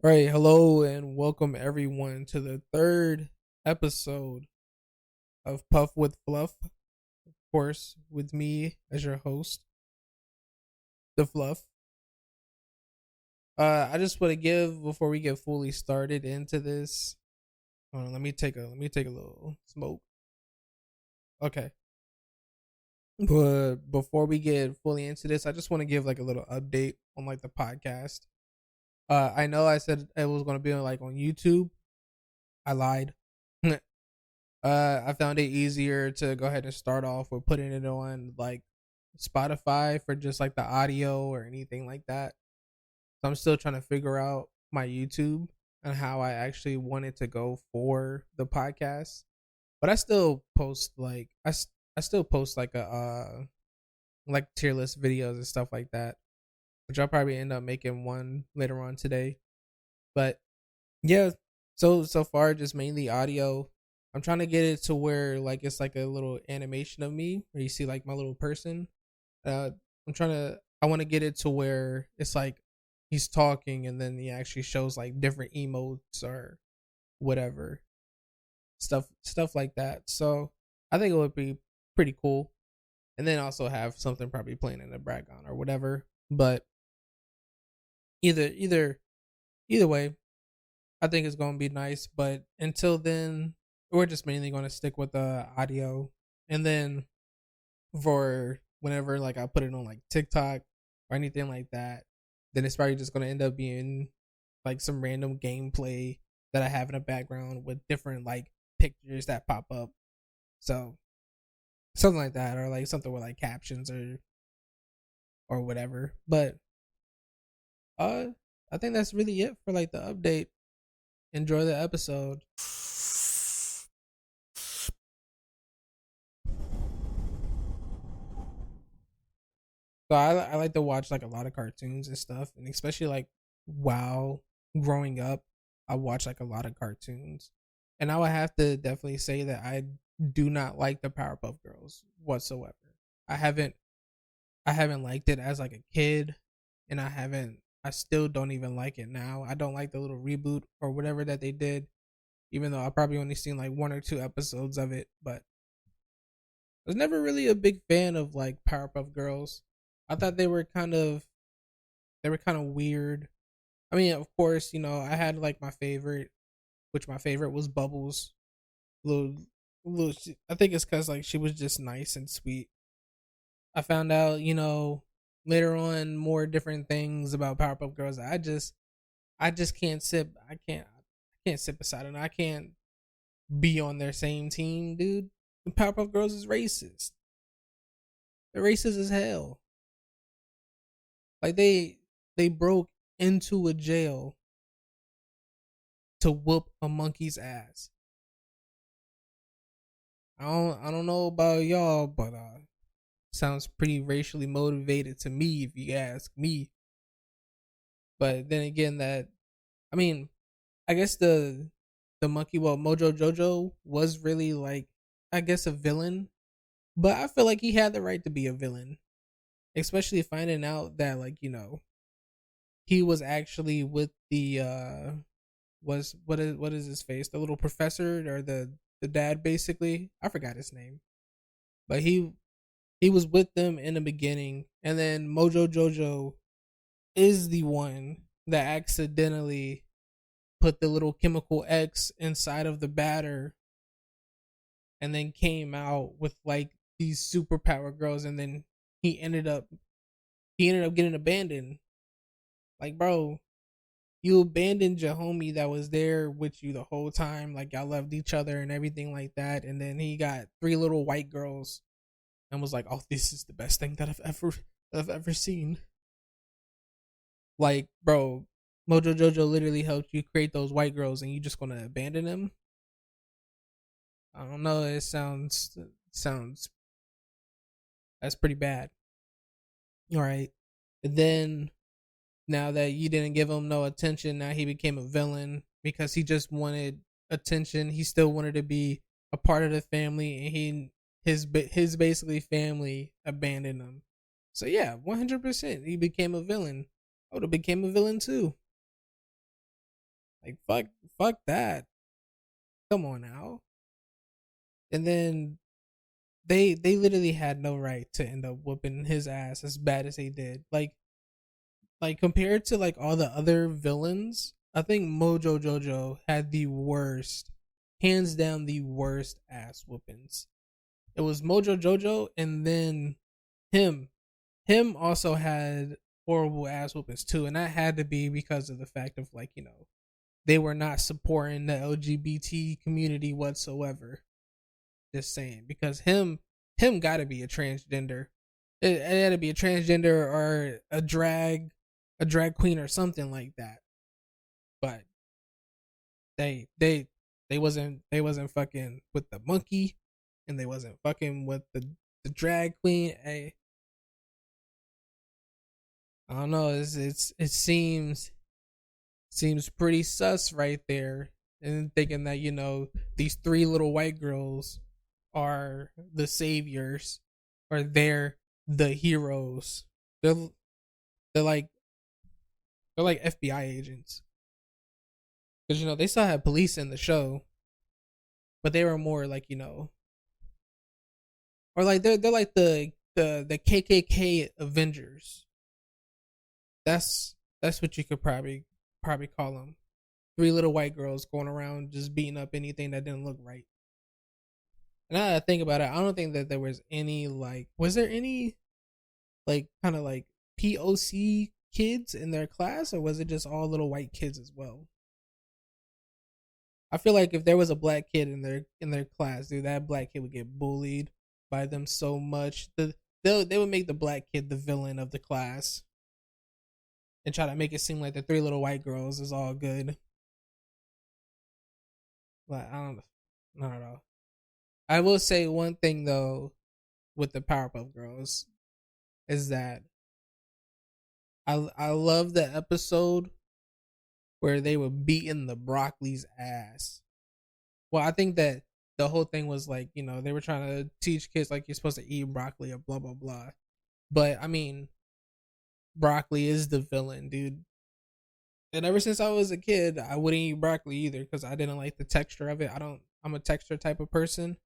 Right, hello and welcome everyone to the third episode of Puff with Fluff. Of course, with me as your host, the Fluff. I just want to give before we get fully started into this. Hold on, let me take a little smoke. Okay, but before we get fully into this, I just want to give like a little update on like the podcast. I know I said it was going to be on like on YouTube. I lied. I found it easier to go ahead and start off with putting it on like Spotify for just like the audio or anything like that. So I'm still trying to figure out my YouTube and how I actually want it to go for the podcast. But I still post like I still post like a like tier list videos and stuff like that, which I'll probably end up making one later on today. But yeah, so far just mainly audio. I'm trying to get it to where like it's like a little animation of me where you see like my little person. Uh I want to get it to where it's like he's talking and then he actually shows like different emotes or whatever. Stuff like that. So I think it would be pretty cool. And then also have something probably playing in the background or whatever. But either either way, I think it's gonna be nice. But until then, we're just mainly gonna stick with the audio, and then for whenever like I put it on like TikTok or anything like that, then it's probably just gonna end up being like some random gameplay that I have in the background with different like pictures that pop up. So something like that, or like something with like captions or whatever. But uh, I think that's really it for like the update. Enjoy the episode. So I like to watch like a lot of cartoons and stuff, and especially like while growing up, I watch like a lot of cartoons, and I would have to definitely say that I do not like the Powerpuff Girls whatsoever. I haven't I haven't liked it as like a kid, and I still don't even like it now. I don't like the little reboot or whatever that they did, even though I probably only seen like one or two episodes of it, but I was never really a big fan of like Powerpuff Girls. I thought they were kind of weird. I mean, of course, I had like my favorite, which my favorite was Bubbles. Little, I think it's because like she was just nice and sweet. I found out, later on more different things about Powerpuff Girls. I just I can't sit beside them. I can't be on their same team, dude. The Powerpuff Girls is racist. They're racist as hell. Like they broke into a jail to whoop a monkey's ass. I don't know about y'all, but sounds pretty racially motivated to me if you ask me. But then again, that I mean, I guess the monkey, well, Mojo Jojo was really like I guess a villain, but I feel like he had the right to be a villain, especially finding out that like he was actually with the was what is his face, the little professor or the dad, basically. I forgot his name, but he was with them in the beginning, and then Mojo Jojo is the one that accidentally put the little chemical X inside of the batter, and then came out with like these superpower girls, and then he ended up he ended up getting abandoned. Like, bro, you abandoned your homie that was there with you the whole time, like y'all loved each other and everything like that, and then he got three little white girls and was like, "Oh, this is the best thing that I've ever seen." Like, bro, Mojo Jojo literally helped you create those white girls, and you just gonna abandon them? I don't know. It sounds that's pretty bad. All right, and then now that you didn't give him no attention, now he became a villain because he just wanted attention. He still wanted to be a part of the family, and his basically family abandoned him. So yeah, 100%, he became a villain. I would have became a villain too. Like fuck that. Come on now. And then they literally had no right to end up whooping his ass as bad as they did. Like compared to like all the other villains, I think Mojo Jojo had the worst, hands down the worst ass whoopings. It was Mojo Jojo, and then him. Him also had horrible ass whoopings too, and that had to be because of the fact of like they were not supporting the LGBT community whatsoever. Just saying, because him got to be a transgender. It had to be a transgender or a drag queen or something like that. But they they they wasn't fucking with the monkey, and they wasn't fucking with the drag queen. Hey, I don't know. It seems pretty sus right there, and thinking that these three little white girls are the saviors, or they're the heroes. They're they're like they're like FBI agents, because they still had police in the show, but they were more like or like they're like the KKK Avengers. That's what you could probably call them. Three little white girls going around just beating up anything that didn't look right. And now that I think about it, I don't think that there was any was there any like kind of like POC kids in their class, or was it just all little white kids as well? I feel like if there was a black kid in their class, dude, that black kid would get bullied by them so much. They would make the black kid the villain of the class and try to make it seem like the three little white girls is all good. But I don't know. I will say one thing though with the Powerpuff Girls is that I love the episode where they were beating the Broccoli's ass. Well, I think that the whole thing was like, they were trying to teach kids like you're supposed to eat broccoli or blah blah blah. But I mean, broccoli is the villain, dude. And ever since I was a kid, I wouldn't eat broccoli either because I didn't like the texture of it. I'm a texture type of person,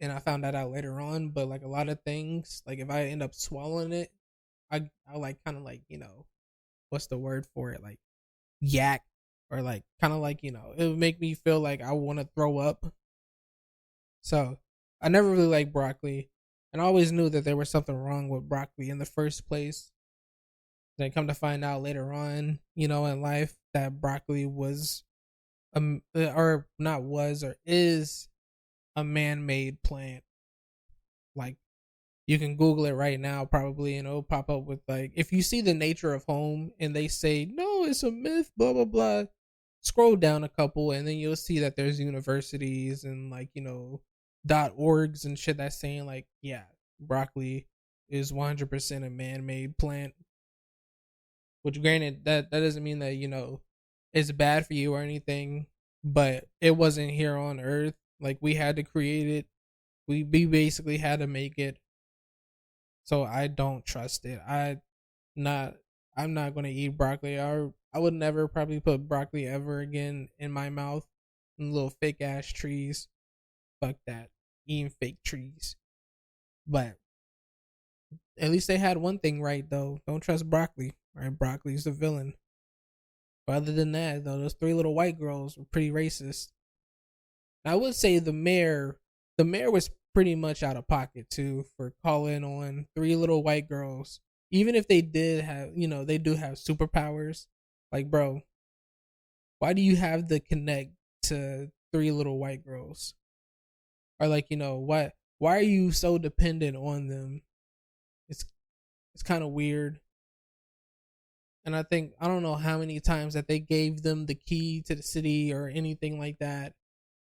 and I found that out later on. But like a lot of things, like if I end up swallowing it, I like kind of like what's the word for it, like yak, or like kind of like it would make me feel like I want to throw up. So I never really liked broccoli, and I always knew that there was something wrong with broccoli in the first place. Then come to find out later on, in life, that broccoli was or not was, or is a man-made plant. Like you can Google it right now, probably, and it'll pop up with like if you see the nature of home, and they say no, it's a myth, blah blah blah. Scroll down a couple, and then you'll see that there's universities and like .orgs and shit that's saying like, yeah, broccoli is 100% a man-made plant. Which, granted, that doesn't mean that it's bad for you or anything, but it wasn't here on Earth. Like we had to create it. We basically had to make it. So I don't trust it. Not I'm not gonna eat broccoli. I would never probably put broccoli ever again in my mouth. Little fake ass trees. Fuck that. Eating fake trees. But at least they had one thing right though. Don't trust broccoli. Right? Broccoli's the villain. But other than that, though, those three little white girls were pretty racist. I would say the mayor was pretty much out of pocket too for calling on three little white girls. Even if they did have, they do have superpowers. Like, bro, why do you have the connect to three little white girls? Or like, why are you so dependent on them? It's kind of weird. And I don't know how many times that they gave them the key to the city or anything like that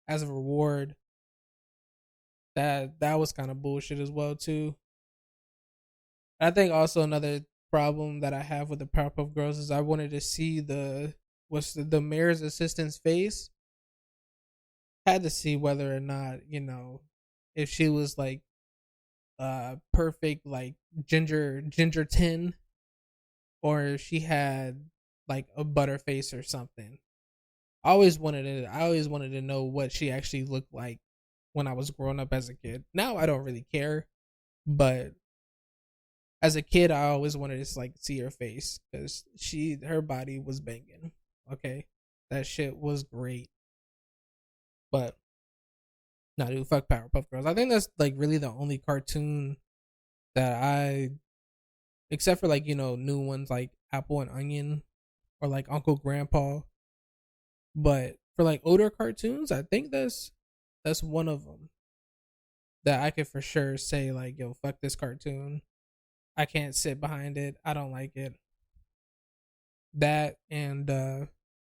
as a reward. That was kind of bullshit as well too. I think also another problem that I have with the Powerpuff Girls is I wanted to see the mayor's assistant's face. Had to see whether or not if she was like perfect like ginger 10, or if she had like a butter face or something. I always wanted to know what she actually looked like when I was growing up as a kid. Now I don't really care, but as a kid I always wanted to just like see her face because her body was banging. Okay, that shit was great. But nah, dude, fuck Powerpuff Girls. I think that's like really the only cartoon that except for like new ones like Apple and Onion or like Uncle Grandpa. But for like older cartoons, I think that's one of them that I could for sure say like, yo, fuck this cartoon. I can't sit behind it. I don't like it. That and I'm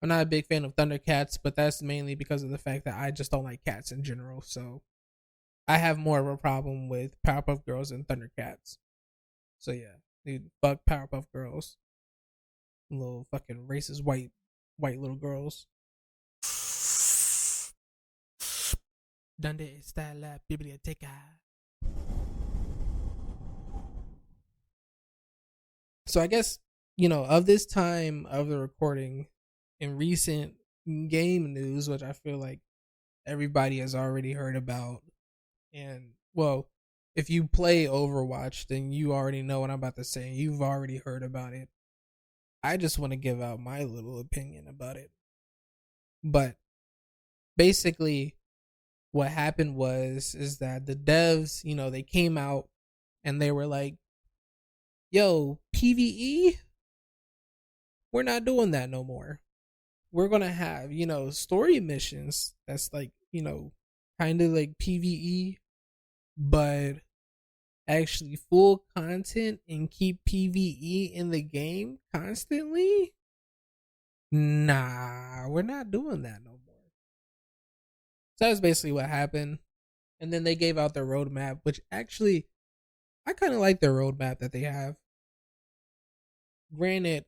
not a big fan of Thundercats, but that's mainly because of the fact that I just don't like cats in general. So I have more of a problem with Powerpuff Girls and Thundercats. So yeah, dude, fuck Powerpuff Girls. Little fucking racist white little girls. Donde está la biblioteca? So I guess, of this time of the recording in recent game news, which I feel like everybody has already heard about. And well, if you play Overwatch, then you already know what I'm about to say. You've already heard about it. I just want to give out my little opinion about it. But basically, what happened is that the devs, they came out and they were like, "Yo, PVE, we're not doing that no more. We're gonna have, story missions that's like, kind of like PVE, but actually full content and keep PVE in the game constantly. Nah, we're not doing that no more." So that's basically what happened. And then they gave out their roadmap, which actually I kind of like their roadmap that they have. Granted,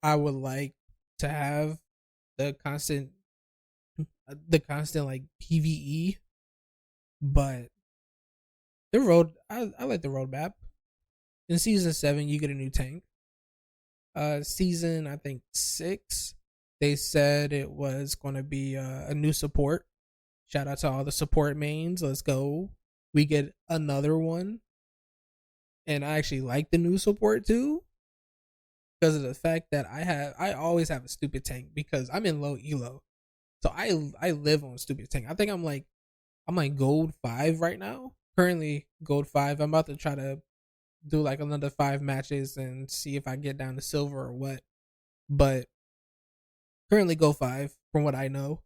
I would like to have the constant like PVE, but I like the roadmap. In season 7 you get a new tank. Season I think 6 they said it was going to be a new support. Shout out to all the support mains. Let's go. We get another one. And I actually like the new support too because of the fact that I always have a stupid tank because I'm in low elo. So I live on stupid tank. I think I'm like gold 5 right now. Currently gold 5. I'm about to try to do like another 5 matches and see if I get down to silver or what. But currently gold 5 from what I know.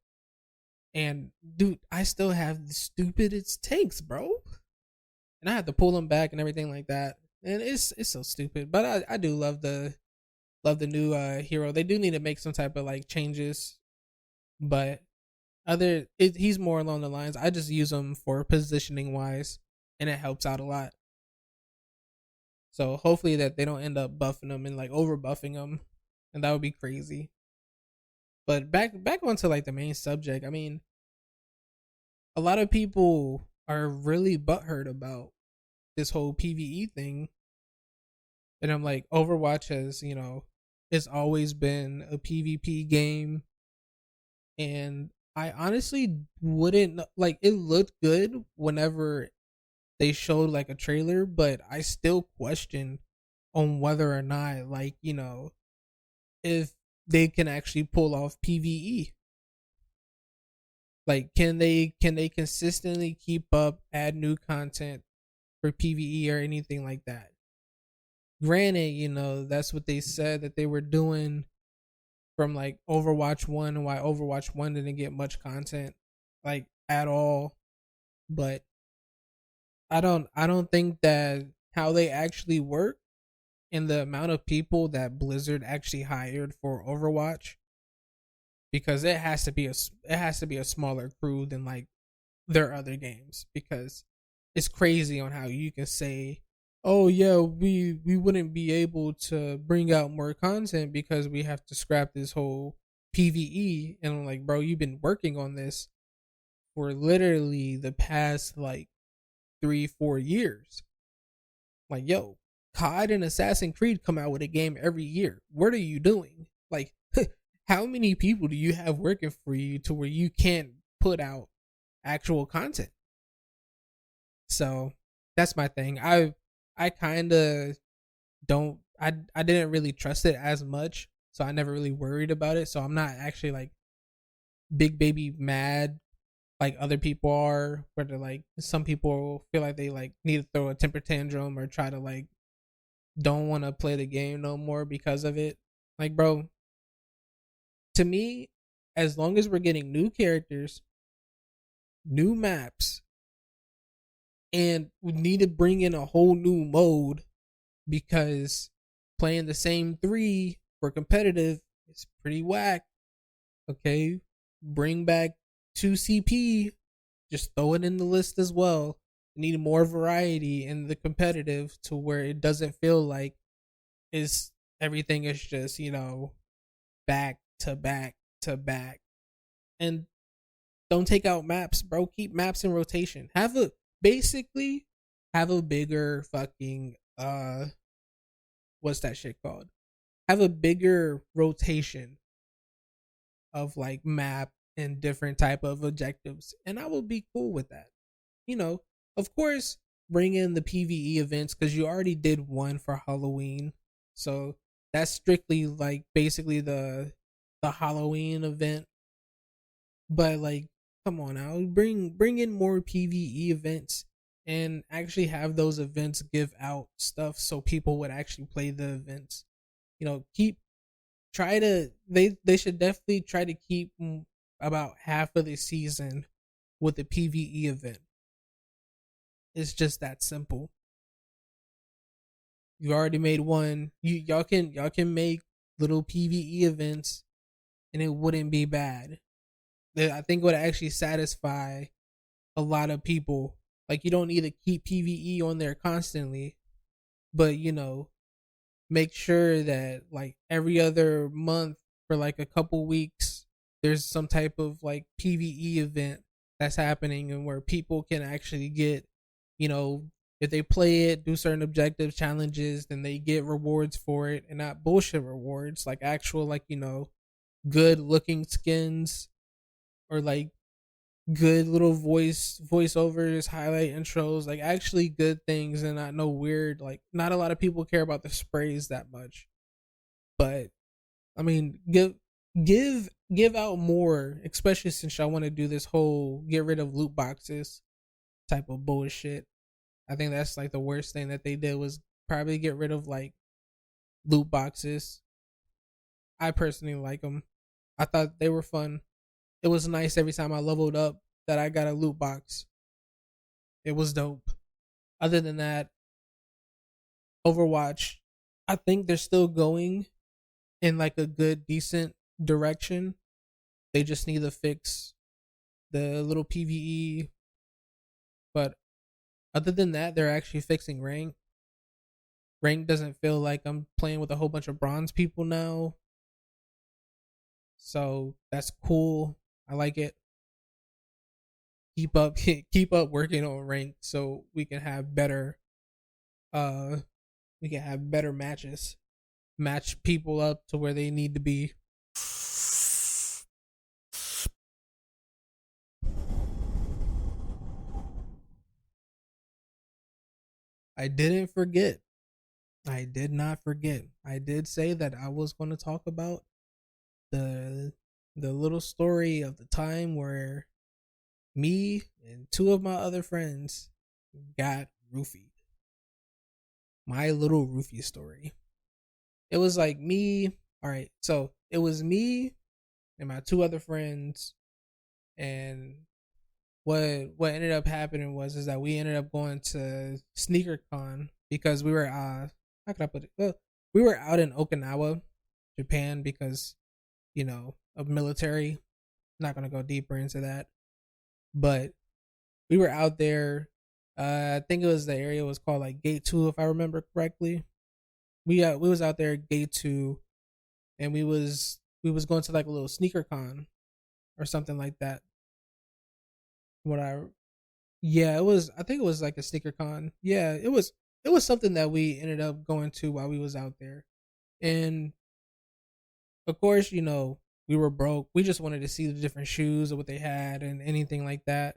And dude, I still have the stupidest tanks, bro. And I have to pull them back and everything like that. And it's so stupid. But I do love the new hero. They do need to make some type of like changes, but he's more along the lines. I just use him for positioning wise, and it helps out a lot. So hopefully that they don't end up buffing him and like over buffing him, and that would be crazy. But back onto like the main subject. I mean, a lot of people are really butthurt about this whole PVE thing, and I'm like, Overwatch has it's always been a PvP game, and I honestly wouldn't like it looked good whenever they showed like a trailer, but I still question on whether or not like, if they can actually pull off PvE. Like can they consistently keep up, add new content for PvE or anything like that? Granted, that's what they said that they were doing from like Overwatch 1 and why Overwatch 1 didn't get much content like at all. But I don't think that how they actually work and the amount of people that Blizzard actually hired for Overwatch, because it has to be a smaller crew than like their other games, because it's crazy on how you can say, oh yeah, we wouldn't be able to bring out more content because we have to scrap this whole PvE. And I'm like, bro, you've been working on this for literally the past like 3-4 years. Like, yo, COD and Assassin's Creed come out with a game every year. What are you doing? Like, how many people do you have working for you to where you can't put out actual content? So that's my thing. I kind of don't I didn't really trust it as much, so I never really worried about it. So I'm not actually like big baby mad like other people are, where they're like some people feel like they like need to throw a temper tantrum or try to like don't want to play the game no more because of it. Like, bro, to me, as long as we're getting new characters, new maps, and we need to bring in a whole new mode because playing the same three for competitive is pretty whack. Okay, bring back 2CP, just throw it in the list as well. We need more variety in the competitive to where it doesn't feel like is everything is just, back to back to back. And don't take out maps, bro. Keep maps in rotation. Basically have a bigger fucking what's that shit called? Have a bigger rotation of like map and different type of objectives, and I will be cool with that. Of course, bring in the PVE events because you already did one for Halloween, so that's strictly like basically the Halloween event. But like, come on now, bring in more PVE events and actually have those events give out stuff so people would actually play the events. Keep try to they should definitely try to keep about half of the season with the PVE event. It's just that simple. You already made one. Y'all can make little PVE events, and it wouldn't be bad. I think it would actually satisfy a lot of people. Like, you don't need to keep PVE on there constantly, but make sure that like every other month for like a couple weeks there's some type of like PVE event that's happening, and where people can actually get, you know, if they play it, do certain objective challenges, then they get rewards for it, and not bullshit rewards, like actual, like, good looking skins, or like good little voiceovers, highlight intros, like actually good things, and not no weird, like, not a lot of people care about the sprays that much. But I mean, give out more, especially since y'all want to do this whole get rid of loot boxes type of bullshit. I think that's like the worst thing that they did, was probably get rid of like loot boxes. I personally like them. I thought they were fun. It was nice every time I leveled up that I got a loot box. It was dope. Other than that, Overwatch, I think they're still going in like a good, decent direction. They just need to fix the little PVE. But other than that, they're actually fixing rank. Rank doesn't feel like I'm playing with a whole bunch of bronze people now. So that's cool. I like it. Keep up working on rank so uh we can have better matches. Match people up to where they need to be. I didn't forget. I did not forget. I did say that I was going to talk about the the little story of the time where me and two of my other friends got roofied. My little roofie story. It was like me. All right, so it was me and my two other friends, and what ended up happening was is that we ended up going to sneaker con because we were how could I put it? Well, we were out in Okinawa, Japan, because of military. Not gonna go deeper into that, but we were out there. I think it was the area was called like Gate 2, if I remember correctly. We was out there at Gate 2, and we was going to like a little sneaker con or something like that. What I Yeah, it was, I think it was like a sneaker con. Yeah, it was something that we ended up going to while we was out there. And of course, We were broke. We just wanted to see the different shoes or what they had and anything like that.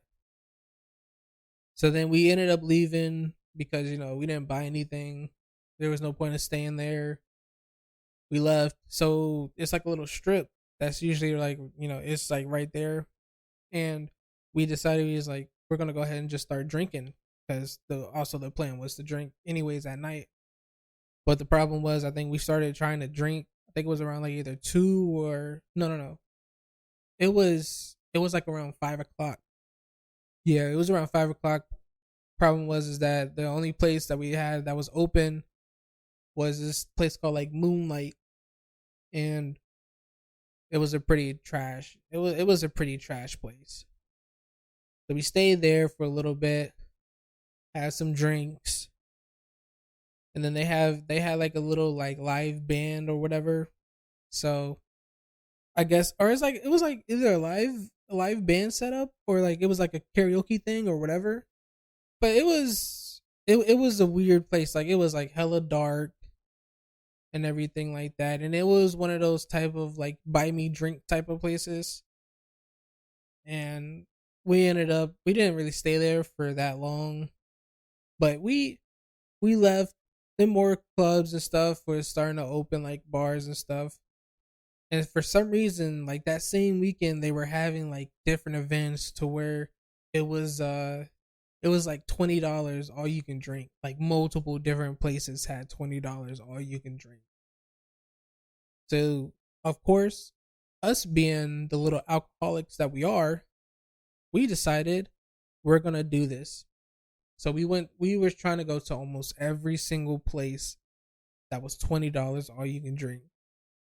So then we ended up leaving because we didn't buy anything. There was no point of staying there. We left. So it's like a little strip that's usually like it's like right there, and we decided we was like we're gonna go ahead and just start drinking because the plan was to drink anyways at night. But the problem was I think we started trying to drink. I think it was around like either 2 or no. It was like around 5 o'clock. Yeah, it was around 5 o'clock. Problem was is that the only place that we had that was open was this place called like Moonlight, and it was a pretty trash. It was a pretty trash place. So we stayed there for a little bit, had some drinks, and then they had like a little like live band or whatever. So I guess, or it was like either a live band setup or like it was like a karaoke thing or whatever. But it was a weird place. Like it was like hella dark and everything like that. And it was one of those type of like buy me drink type of places. And we didn't really stay there for that long, but we left. Then more clubs and stuff were starting to open, like bars and stuff. And for some reason, like that same weekend, they were having like different events to where it was uh it was like $20 all you can drink. Like multiple different places had $20 all you can drink. So of course, us being the little alcoholics that we are, we decided we're gonna do this. So we were trying to go to almost every single place that was $20 all you can drink.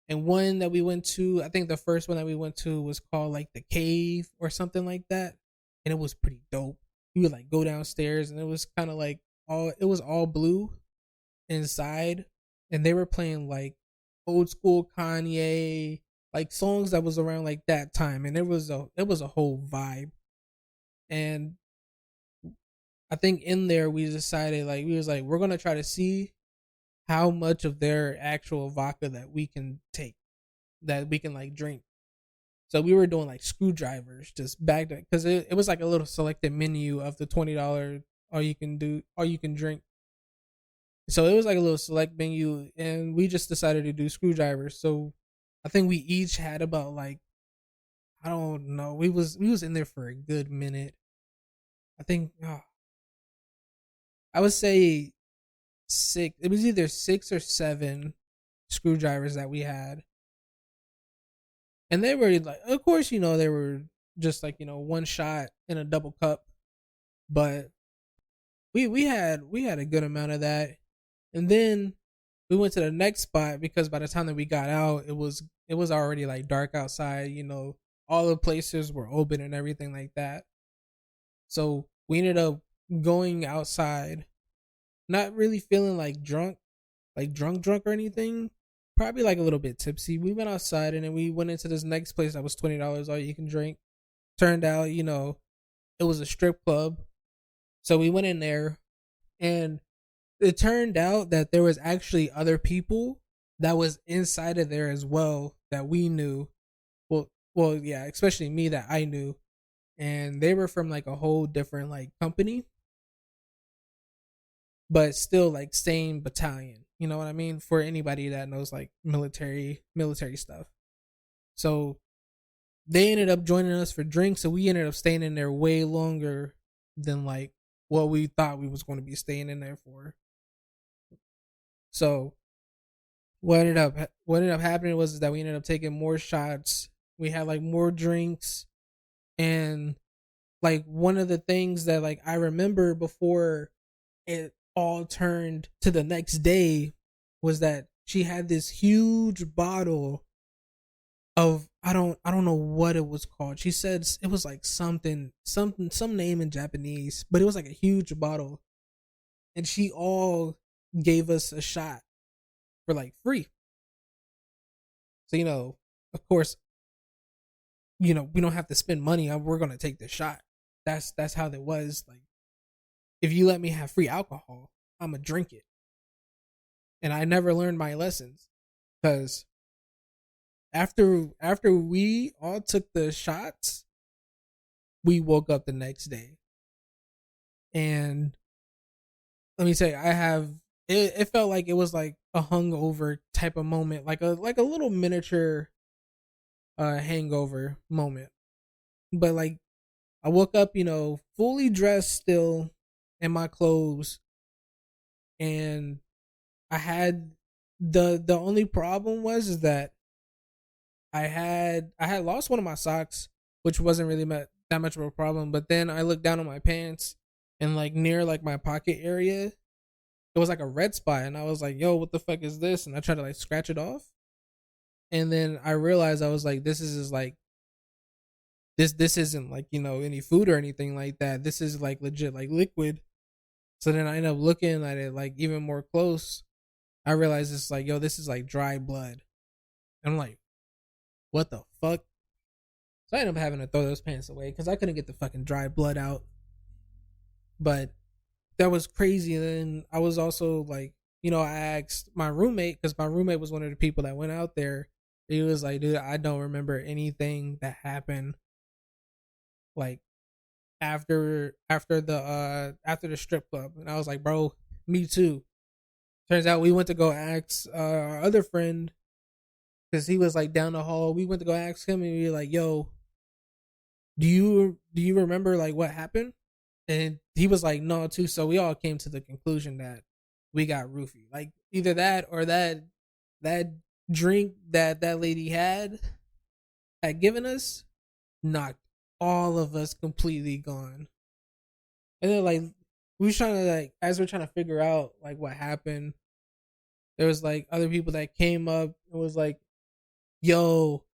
And one that we went to, I think the first one that we went to was called like the Cave or something like that. And it was pretty dope. You would like go downstairs and it was kind of like all blue inside, and they were playing like old school Kanye, like songs that was around like that time, and it was a whole vibe. And I think in there we decided like we was like we're gonna try to see how much of their actual vodka that we can take, that we can like drink. So we were doing like screwdrivers just back there because it was like a little selected menu of the $20 all you can drink. So it was like a little select menu, and we just decided to do screwdrivers. So I think we each had about like, I don't know, we was in there for a good minute. I think I would say six. It was either 6 or 7 screwdrivers that we had, and they were like, of course, they were just like one shot in a double cup, but we had a good amount of that. And then we went to the next spot because by the time that we got out, it was already like dark outside. All the places were open and everything like that. So we ended up going outside, not really feeling like drunk or anything. Probably like a little bit tipsy. We went outside and then we went into this next place that was $20 all you can drink. Turned out, it was a strip club. So we went in there, and it turned out that there was actually other people that was inside of there as well that we knew. Well, yeah, especially me that I knew, and they were from like a whole different like company, but still like same battalion. You know what I mean? For anybody that knows like military stuff. So they ended up joining us for drinks, so we ended up staying in there way longer than like what we thought we was going to be staying in there for. So what ended up happening was that we ended up taking more shots. We had like more drinks, and like one of the things that like I remember before it all turned to the next day was that she had this huge bottle of, I don't know what it was called. She said it was like something some name in Japanese, but it was like a huge bottle, and she all gave us a shot for like free. So of course, we don't have to spend money. We're gonna take the shot. That's how that was. Like, if you let me have free alcohol, I'ma drink it. And I never learned my lessons because After we all took the shots, we woke up the next day. And let me say, it felt like it was like a hungover type of moment, like a little miniature hangover moment. But like I woke up, fully dressed still in my clothes, and I had the only problem was is that I had lost one of my socks, which wasn't really that much of a problem. But then I looked down on my pants, and like near like my pocket area, it was like a red spot, and I was like, "Yo, what the fuck is this?" And I tried to like scratch it off, and then I realized I was like, "This is like this isn't like any food or anything like that. This is like legit like liquid." So then I end up looking at it like even more close. I realized it's like, yo, this is like dry blood. And I'm like, what the fuck? So I ended up having to throw those pants away because I couldn't get the fucking dry blood out. But that was crazy. And then I was also like, I asked my roommate because my roommate was one of the people that went out there. He was like, dude, I don't remember anything that happened like after the strip club. And I was like, bro, me too. Turns out we went to go ask our other friend because he was like down the hall. We went to go ask him, and we were like, "Yo, do you remember like what happened?" And he was like, "No, too." So we all came to the conclusion that we got roofied. Like either that or that drink that lady had given us knocked all of us completely gone. And then like we was trying to like as we're trying to figure out like what happened, there was like other people that came up and was like, "Yo,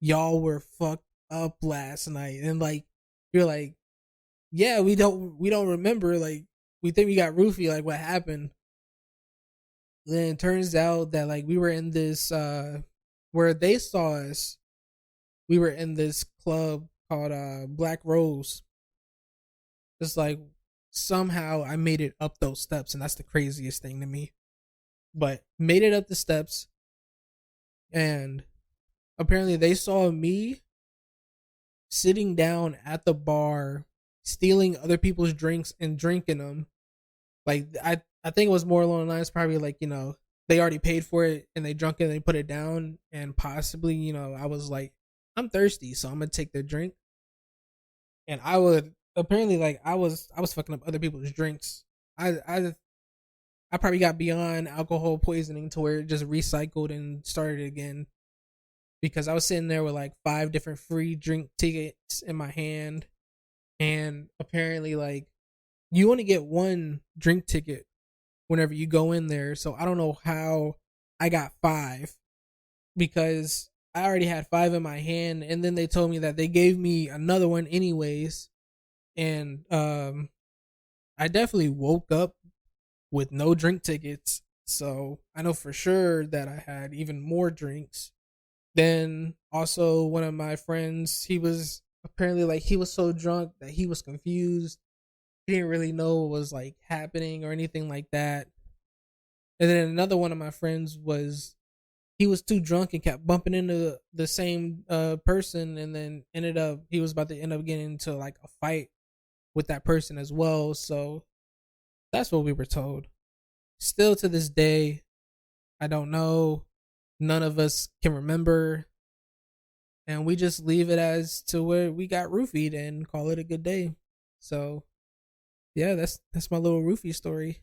y'all were fucked up last night," and like you're like, "Yeah, we don't remember. Like we think we got roofie. Like what happened?" Then it turns out that like we were in this where they saw us. We were in this club called Black Rose. It's like somehow I made it up those steps, and that's the craziest thing to me. But made it up the steps, and apparently they saw me sitting down at the bar, stealing other people's drinks and drinking them. Like I think it was more along the lines, probably like they already paid for it and they drunk it and they put it down, and possibly I was like, I'm thirsty, so I'm gonna take their drink, and I would apparently like I was fucking up other people's drinks. I probably got beyond alcohol poisoning to where it just recycled and started again because I was sitting there with like five different free drink tickets in my hand, and apparently like you only get one drink ticket whenever you go in there. So I don't know how I got five because I already had five in my hand, and then they told me that they gave me another one anyways, and I definitely woke up with no drink tickets. So I know for sure that I had even more drinks. Then also one of my friends, he was apparently like he was so drunk that he was confused. He didn't really know what was like happening or anything like that. And then another one of my friends was he was too drunk and kept bumping into the same person, and then ended up he was about to end up getting into like a fight with that person as well. So that's what we were told. Still to this day, I don't know. None of us can remember, and we just leave it as to where we got roofied and call it a good day. So yeah, that's my little roofie story.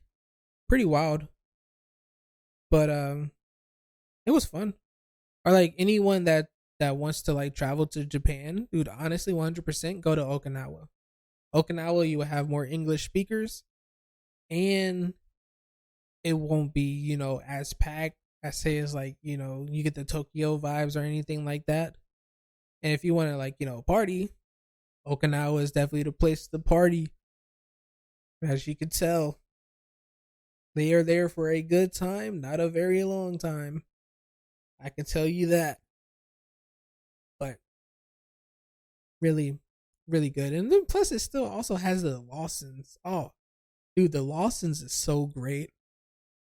Pretty wild, but it was fun. Or like anyone that wants to like travel to Japan, dude, honestly, 100% go to Okinawa. Okinawa, you will have more English speakers, and it won't be as packed as say as like you get the Tokyo vibes or anything like that. And if you want to like party, Okinawa is definitely the place to party. As you can tell, they are there for a good time, not a very long time. I can tell you that. But really, really good. And then plus it still also has the Lawsons. Oh, dude, the Lawsons is so great.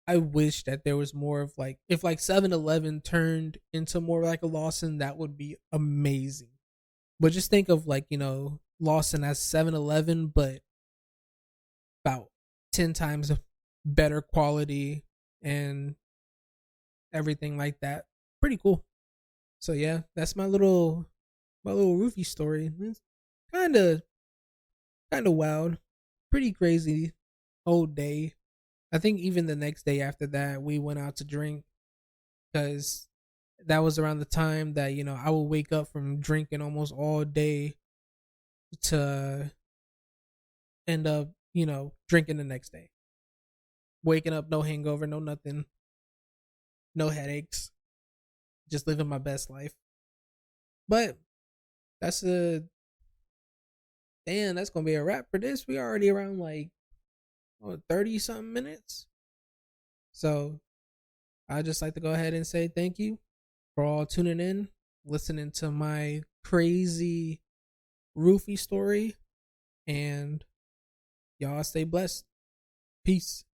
I wish that there was more of like if like 7-Eleven turned into more like a Lawson, that would be amazing. But just think of like, Lawson as 7-Eleven, but about 10 times better quality and everything like that. Pretty cool. So yeah, that's my little Roofy story. It's kind of kind of wild, pretty crazy whole day. I think even the next day after that, we went out to drink because that was around the time that I would wake up from drinking almost all day to end up drinking the next day, waking up no hangover, no nothing, no headaches, just living my best life. But that's a damn. That's gonna be a wrap for this. We already around like 30 something minutes. So I just like to go ahead and say thank you for all tuning in, listening to my crazy Roofy story, and y'all stay blessed. Peace.